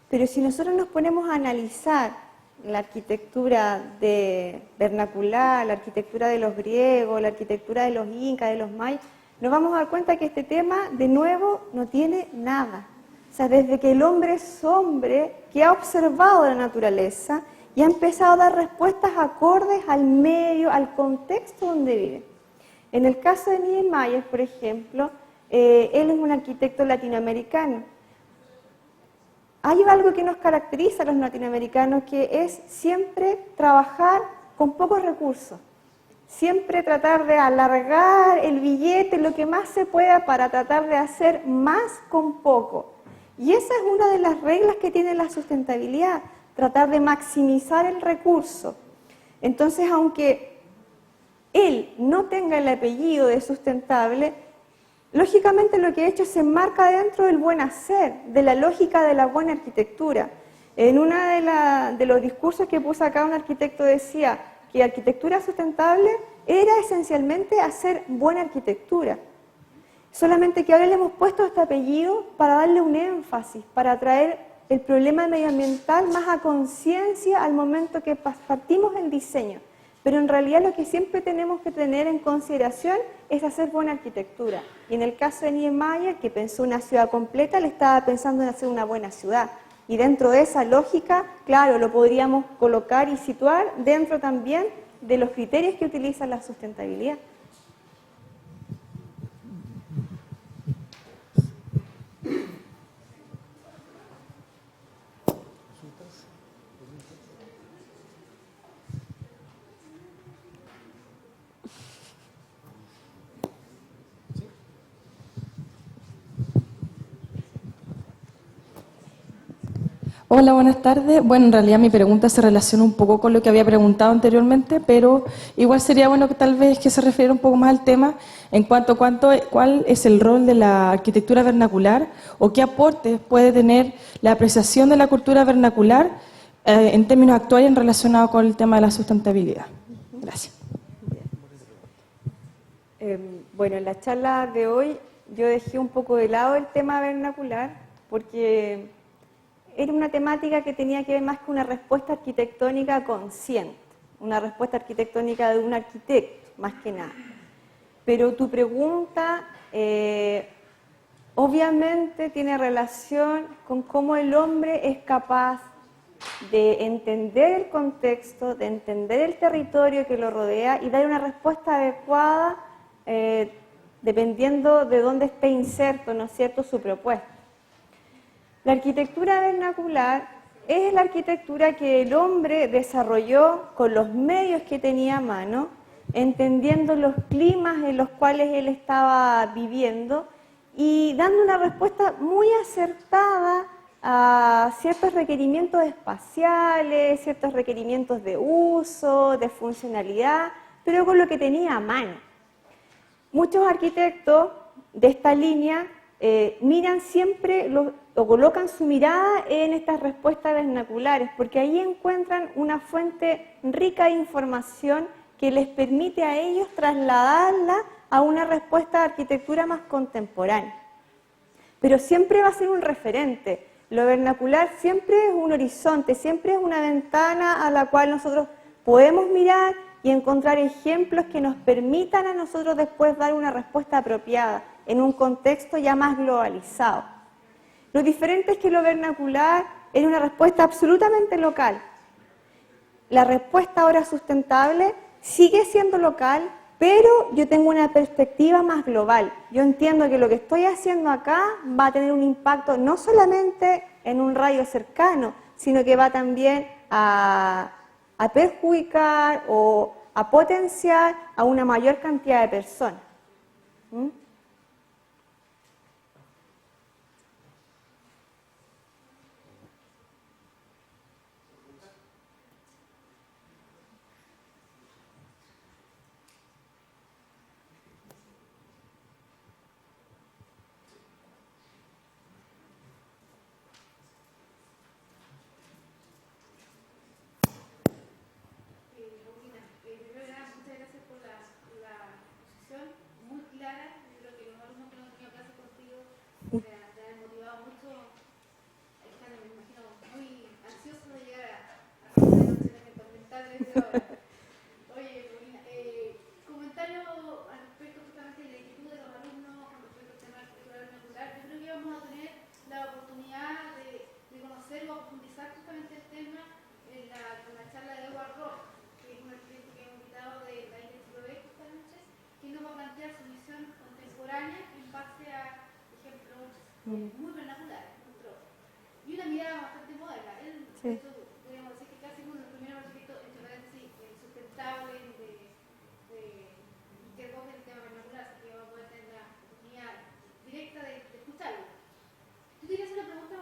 Pero si nosotros nos ponemos a analizar la arquitectura vernacular, la arquitectura de los griegos, la arquitectura de los incas, de los mayas, nos vamos a dar cuenta que este tema, de nuevo, no tiene nada. O sea, desde que el hombre es hombre, que ha observado la naturaleza y ha empezado a dar respuestas acordes al medio, al contexto donde vive. En el caso de Niemeyer, por ejemplo, él es un arquitecto latinoamericano. Hay algo que nos caracteriza a los latinoamericanos, que es siempre trabajar con pocos recursos. Siempre tratar de alargar el billete lo que más se pueda para tratar de hacer más con poco. Y esa es una de las reglas que tiene la sustentabilidad, tratar de maximizar el recurso. Entonces, aunque él no tenga el apellido de sustentable, lógicamente lo que ha hecho se enmarca dentro del buen hacer, de la lógica de la buena arquitectura. En uno de los discursos que puse acá, un arquitecto decía que arquitectura sustentable era esencialmente hacer buena arquitectura. Solamente que ahora le hemos puesto este apellido para darle un énfasis, para traer el problema medioambiental más a conciencia al momento que partimos el diseño. Pero en realidad lo que siempre tenemos que tener en consideración es hacer buena arquitectura. Y en el caso de Niemeyer, que pensó una ciudad completa, le estaba pensando en hacer una buena ciudad. Y dentro de esa lógica, claro, lo podríamos colocar y situar dentro también de los criterios que utiliza la sustentabilidad. Hola, buenas tardes. Bueno, en realidad mi pregunta se relaciona un poco con lo que había preguntado anteriormente, pero igual sería bueno que tal vez que se refiriera un poco más al tema en cuanto a cuál es el rol de la arquitectura vernacular o qué aportes puede tener la apreciación de la cultura vernacular en términos actuales relacionados con el tema de la sustentabilidad. Gracias. Bueno, en la charla de hoy yo dejé un poco de lado el tema vernacular porque era una temática que tenía que ver más con una respuesta arquitectónica consciente, una respuesta arquitectónica de un arquitecto, más que nada. Pero tu pregunta obviamente tiene relación con cómo el hombre es capaz de entender el contexto, de entender el territorio que lo rodea y dar una respuesta adecuada dependiendo de dónde esté inserto, ¿no es cierto?, su propuesta. La arquitectura vernacular es la arquitectura que el hombre desarrolló con los medios que tenía a mano, entendiendo los climas en los cuales él estaba viviendo y dando una respuesta muy acertada a ciertos requerimientos espaciales, ciertos requerimientos de uso, de funcionalidad, pero con lo que tenía a mano. Muchos arquitectos de esta línea miran siempre o colocan su mirada en estas respuestas vernaculares, porque ahí encuentran una fuente rica de información que les permite a ellos trasladarla a una respuesta de arquitectura más contemporánea. Pero siempre va a ser un referente. Lo vernacular siempre es un horizonte, siempre es una ventana a la cual nosotros podemos mirar y encontrar ejemplos que nos permitan a nosotros después dar una respuesta apropiada en un contexto ya más globalizado. Lo diferente es que lo vernacular es una respuesta absolutamente local. La respuesta ahora sustentable sigue siendo local, pero yo tengo una perspectiva más global. Yo entiendo que lo que estoy haciendo acá va a tener un impacto no solamente en un radio cercano, sino que va también a perjudicar o a potenciar a una mayor cantidad de personas. muy vernacular, y una mirada bastante moderna. Él, sí. Podríamos decir que casi uno de los primeros arquitectos sustentable que recoge el tema vernacular, así que vamos a poder tener la oportunidad directa de escucharlo. Yo quería hacer una pregunta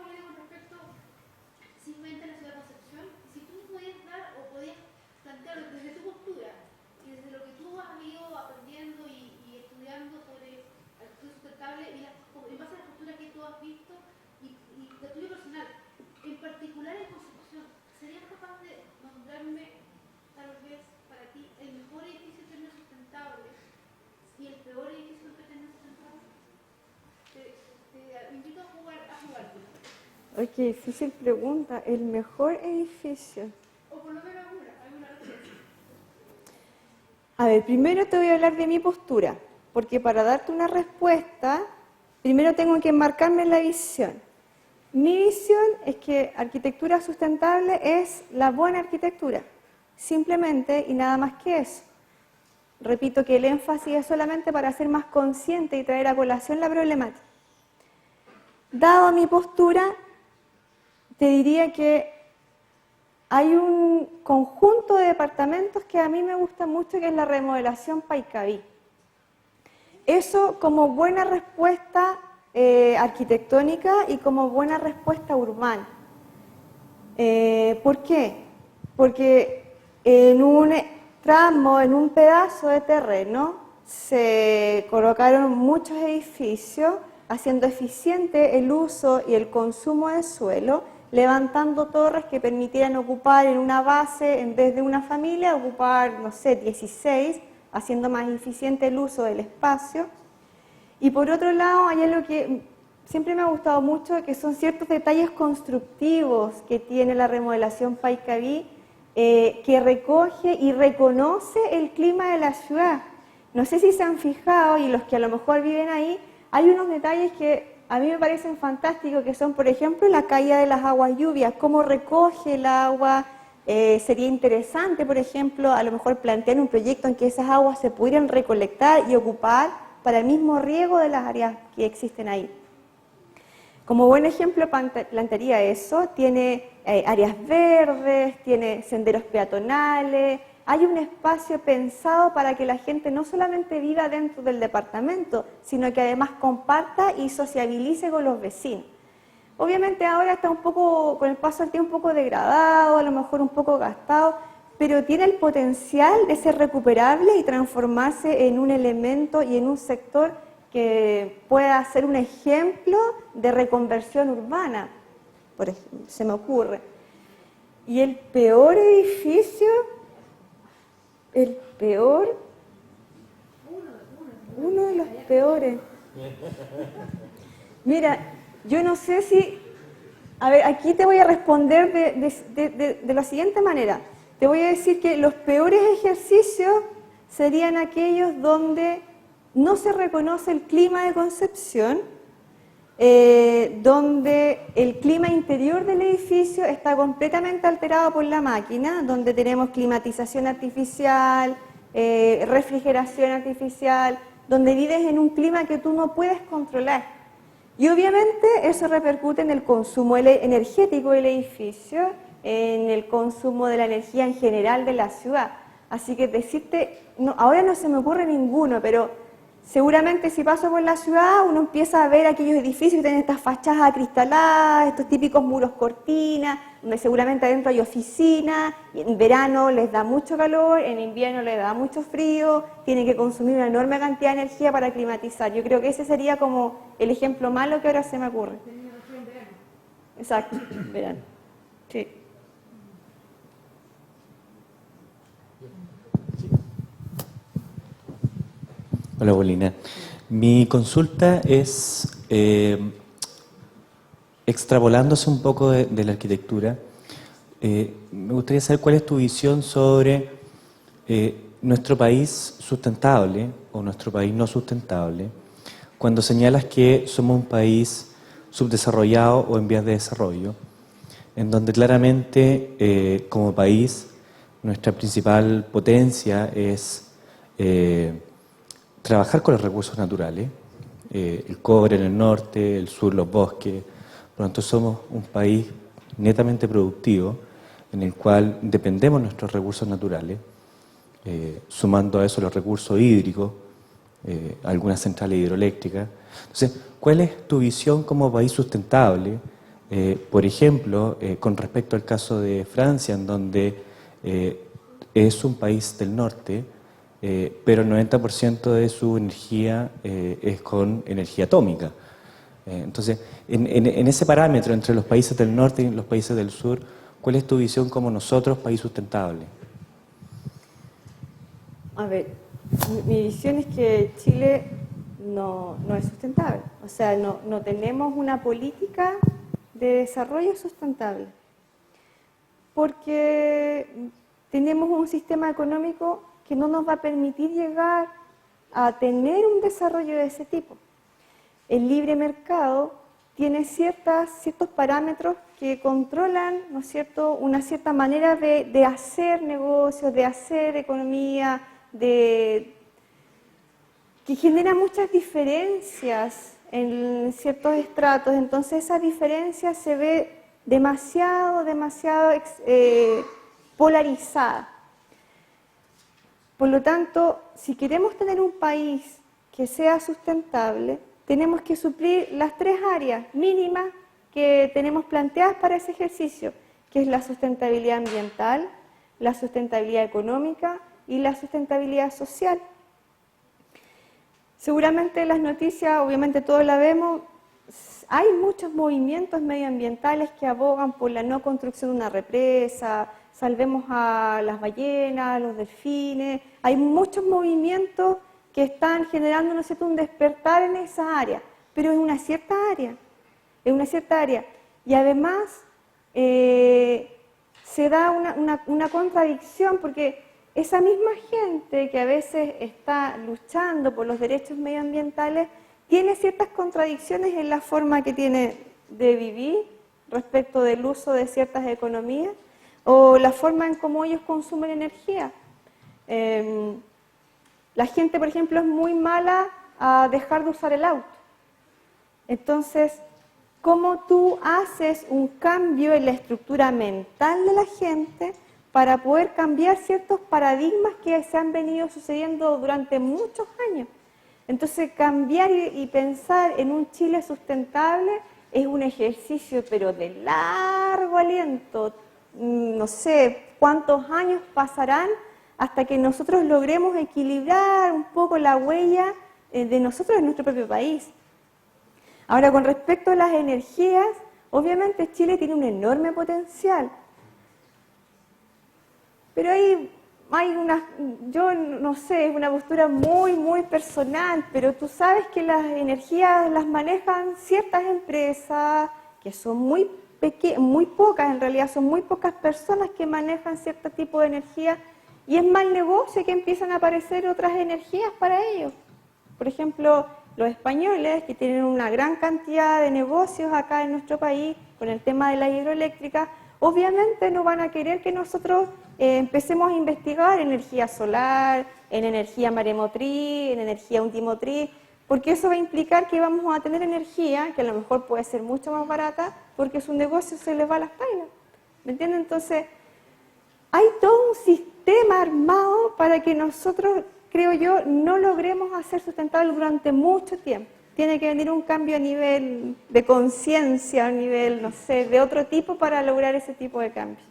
Ay, qué difícil pregunta. ¿El mejor edificio? O por lo menos alguna referencia. A ver, primero te voy a hablar de mi postura, porque para darte una respuesta, primero tengo que enmarcarme en la visión. Mi visión es que arquitectura sustentable es la buena arquitectura, simplemente y nada más que eso. Repito que el énfasis es solamente para ser más consciente y traer a colación la problemática. Dado mi postura, te diría que hay un conjunto de departamentos que a mí me gusta mucho, que es la remodelación Paicaví. Eso como buena respuesta arquitectónica y como buena respuesta urbana. ¿Por qué? Porque en un tramo, en un pedazo de terreno, se colocaron muchos edificios, haciendo eficiente el uso y el consumo de suelo, levantando torres que permitieran ocupar en una base, en vez de una familia, ocupar, no sé, 16, haciendo más eficiente el uso del espacio. Y por otro lado, hay algo que siempre me ha gustado mucho, que son ciertos detalles constructivos que tiene la remodelación Paicaví, que recoge y reconoce el clima de la ciudad. No sé si se han fijado, y los que a lo mejor viven ahí, hay unos detalles que a mí me parecen fantásticos, que son, por ejemplo, la caída de las aguas lluvias, cómo recoge el agua. Sería interesante, por ejemplo, a lo mejor plantear un proyecto en que esas aguas se pudieran recolectar y ocupar para el mismo riego de las áreas que existen ahí. Como buen ejemplo plantearía eso, tiene áreas verdes, tiene senderos peatonales, hay un espacio pensado para que la gente no solamente viva dentro del departamento, sino que además comparta y sociabilice con los vecinos. Obviamente ahora está un poco, con el paso del tiempo, un poco degradado, a lo mejor un poco gastado, pero tiene el potencial de ser recuperable y transformarse en un elemento y en un sector que pueda ser un ejemplo de reconversión urbana, por ejemplo, se me ocurre. Y el peor edificio, uno de los peores. Mira, yo no sé si, a ver, aquí te voy a responder de la siguiente manera. Te voy a decir que los peores ejercicios serían aquellos donde no se reconoce el clima de concepción, donde el clima interior del edificio está completamente alterado por la máquina, donde tenemos climatización artificial, refrigeración artificial, donde vives en un clima que tú no puedes controlar. Y obviamente eso repercute en el consumo energético del edificio, en el consumo de la energía en general de la ciudad. Así que decirte, no, ahora no se me ocurre ninguno, pero seguramente si paso por la ciudad uno empieza a ver aquellos edificios que tienen estas fachadas acristaladas, estos típicos muros cortinas, donde seguramente adentro hay oficinas, y en verano les da mucho calor, en invierno les da mucho frío, tienen que consumir una enorme cantidad de energía para climatizar. Yo creo que ese sería como el ejemplo malo que ahora se me ocurre. Exacto, verano. Sí. Hola, Paulina. Mi consulta es, extrapolándose un poco de la arquitectura, me gustaría saber cuál es tu visión sobre nuestro país sustentable o nuestro país no sustentable, cuando señalas que somos un país subdesarrollado o en vías de desarrollo, en donde claramente como país nuestra principal potencia es trabajar con los recursos naturales, el cobre en el norte, el sur los bosques. Por lo tanto, somos un país netamente productivo en el cual dependemos de nuestros recursos naturales, sumando a eso los recursos hídricos, algunas centrales hidroeléctricas. Entonces, ¿cuál es tu visión como país sustentable? Por ejemplo, con respecto al caso de Francia, en donde es un país del norte, pero el 90% de su energía es con energía atómica. Entonces, en ese parámetro entre los países del norte y los países del sur, ¿cuál es tu visión como nosotros, país sustentable? A ver, mi visión es que Chile no es sustentable. O sea, no tenemos una política de desarrollo sustentable, porque tenemos un sistema económico que no nos va a permitir llegar a tener un desarrollo de ese tipo. El libre mercado tiene ciertos parámetros que controlan, ¿no es cierto?, una cierta manera de hacer negocios, de hacer economía, que genera muchas diferencias en ciertos estratos. Entonces esa diferencia se ve demasiado polarizada. Por lo tanto, si queremos tener un país que sea sustentable, tenemos que suplir las 3 áreas mínimas que tenemos planteadas para ese ejercicio, que es la sustentabilidad ambiental, la sustentabilidad económica y la sustentabilidad social. Seguramente las noticias, obviamente todos la vemos, hay muchos movimientos medioambientales que abogan por la no construcción de una represa, salvemos a las ballenas, a los delfines. Hay muchos movimientos que están generando, ¿no es cierto?, un despertar en esa área, pero es una cierta área, Y además se da una contradicción, porque esa misma gente que a veces está luchando por los derechos medioambientales tiene ciertas contradicciones en la forma que tiene de vivir respecto del uso de ciertas economías o la forma en cómo ellos consumen energía. La gente, por ejemplo, es muy mala a dejar de usar el auto. Entonces, ¿cómo tú haces un cambio en la estructura mental de la gente para poder cambiar ciertos paradigmas que se han venido sucediendo durante muchos años? Entonces, cambiar y pensar en un Chile sustentable es un ejercicio, pero de largo aliento. No sé cuántos años pasarán hasta que nosotros logremos equilibrar un poco la huella de nosotros en nuestro propio país. Ahora, con respecto a las energías, obviamente Chile tiene un enorme potencial. Pero yo no sé, es una postura muy personal, pero tú sabes que las energías las manejan ciertas empresas que son muy pocas, en realidad son muy pocas personas que manejan cierto tipo de energía, y es mal negocio que empiezan a aparecer otras energías para ellos. Por ejemplo, los españoles, que tienen una gran cantidad de negocios acá en nuestro país con el tema de la hidroeléctrica, obviamente no van a querer que nosotros empecemos a investigar energía solar, en energía maremotriz, en energía undimotriz, porque eso va a implicar que vamos a tener energía que a lo mejor puede ser mucho más barata porque su negocio se les va a las pailas. ¿Me entienden? Entonces, hay todo un sistema armado para que nosotros, creo yo, no logremos hacer sustentable durante mucho tiempo. Tiene que venir un cambio a nivel de conciencia, a nivel, no sé, de otro tipo para lograr ese tipo de cambio.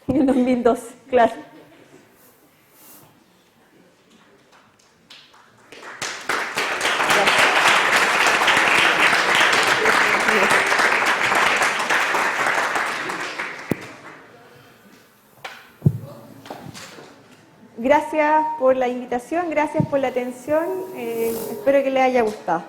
En el 2012, claro. Gracias por la invitación, gracias por la atención, espero que les haya gustado.